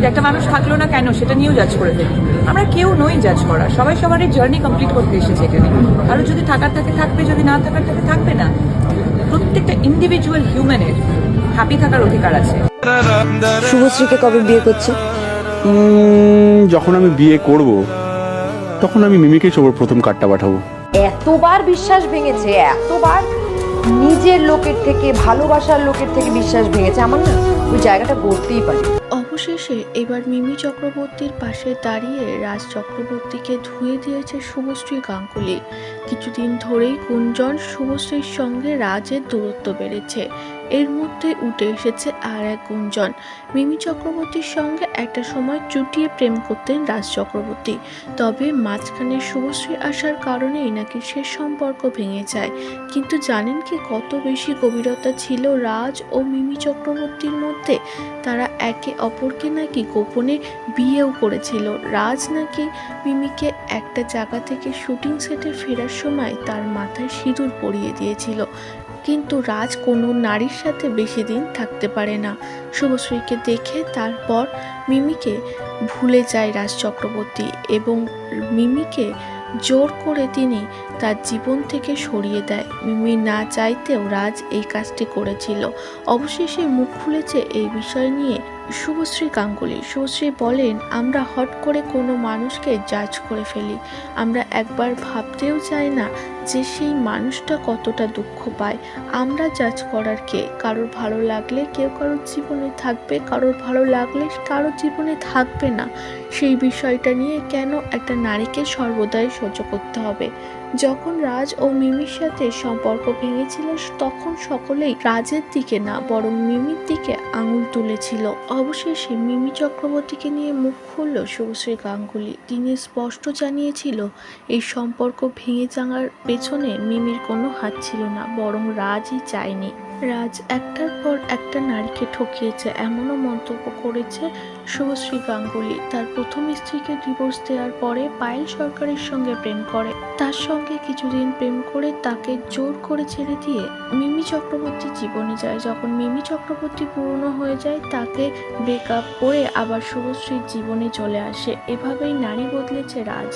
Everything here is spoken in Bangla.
একটা মানুষ থাকলো না কেন সেটা নিয়েও জাজ করে ফেলি। আমরা কেউ নই জাজ করা, সবাই সবার জার্নি কমপ্লিট করতে এসেছে এখানে। কারো যদি থাকার থাকে থাকবে, যদি না থাকার থাকে থাকবে না। প্রত্যেকটা ইন্ডিভিজুয়াল হিউম্যানের হ্যাপি থাকার অধিকার আছে। শুভশ্রীকে কবে বিয়ে করছে? যখন আমি বিয়ে করব তখন আমি মিমিকে সবার প্রথম কার্ডটা পাঠাবো। এতবার বিশ্বাস ভেঙেছে, এতবার নিজের লোকের থেকে, ভালোবাসার লোকের থেকে বিশ্বাস ভেঙেছে, আমার না ওই জায়গাটা গড়তেই পারি। অবশেষে এবার মিমি চক্রবর্তীর পাশে দাঁড়িয়ে রাজ চক্রবর্তীকে ধুয়ে দিয়েছে শুভশ্রী গাঙ্গুলি। কিছুদিন ধরেই গুঞ্জন শুভশ্রীর সঙ্গে রাজের দূরত্ব বেড়েছে। এর মধ্যে উঠে এসেছে আর এক গুঞ্জন, মিমি চক্রবর্তীর সঙ্গে একটা সময় চুটিয়ে প্রেম করতেন রাজ চক্রবর্তী। তবে মাঝখানে শুভশ্রী আসার কারণেই নাকি সে সম্পর্ক ভেঙে যায়। কিন্তু জানেন কি কত বেশি গভীরতা ছিল রাজ ও মিমি চক্রবর্তীর মধ্যে? তারা একে অপরকে নাকি গোপনে বিয়েও করেছিল। রাজ নাকি মিমিকে একটা জায়গা থেকে শুটিং সেটে ফেরার সময় তার মাথায় সিঁদুর পরিয়ে দিয়েছিল। কিন্তু রাজ কোনো নারীর সাথে বেশি দিন থাকতে পারে না। শুভশ্রীকে দেখে তারপর মিমিকে ভুলে যায় রাজ চক্রবর্তী এবং মিমিকে জোর করে তিনি তার জীবন থেকে সরিয়ে দেয়। মিমি না চাইতেও রাজ এই কাজটি করেছিল। অবশেষে মুখ খুলেছে এই বিষয় নিয়ে শুভশ্রী গাঙ্গুলি। শুভশ্রী বলেন, আমরা হট করে কোনো মানুষকে জাজ করে ফেলি। আমরা একবার ভাবতেও চাই না যে সেই মানুষটা কতটা দুঃখ পায়। আমরা জাজ করার কে? কারোর ভালো লাগলে কেউ কারোর জীবনে থাকবে, কারোর ভালো লাগলে কারোর জীবনে থাকবে না। সেই বিষয়টা নিয়ে কেন একটা নারীকে সর্বদাই সহ্য করতে হবে? যখন রাজ ও মিমির সাথে সম্পর্ক ভেঙেছিল তখন সকলেই রাজের দিকে না বরং মিমির দিকে আঙুল তুলেছিল। অবশেষে মিমি চক্রবর্তীকে নিয়ে মুখ খুলল শুভশ্রী গাঙ্গুলি। তিনি স্পষ্ট জানিয়েছিল এই সম্পর্ক ভেঙে যাওয়ার পেছনে মিমির কোনো হাত ছিল না, বরং রাজই চায়নি। রাজ একটার পর একটা নারীকে ঠকিয়েছে এমনও মন্তব্য করেছে শুভশ্রী গাঙ্গুলি। তার প্রথম স্ত্রীকে ডিভোর্স দেওয়ার পরে পায়েল সরকারের সঙ্গে প্রেম করে, তার সঙ্গে কিছুদিন প্রেম করে তাকে জোর করে ছেড়ে দিয়ে মিমি চক্রবর্তী জীবনে যায়। যখন মিমি চক্রবর্তী পুরনো হয়ে যায় তাকে ব্রেকআপ করে আবার শুভশ্রীর জীবনে চলে আসে। এভাবেই নারী বদলেছে রাজ।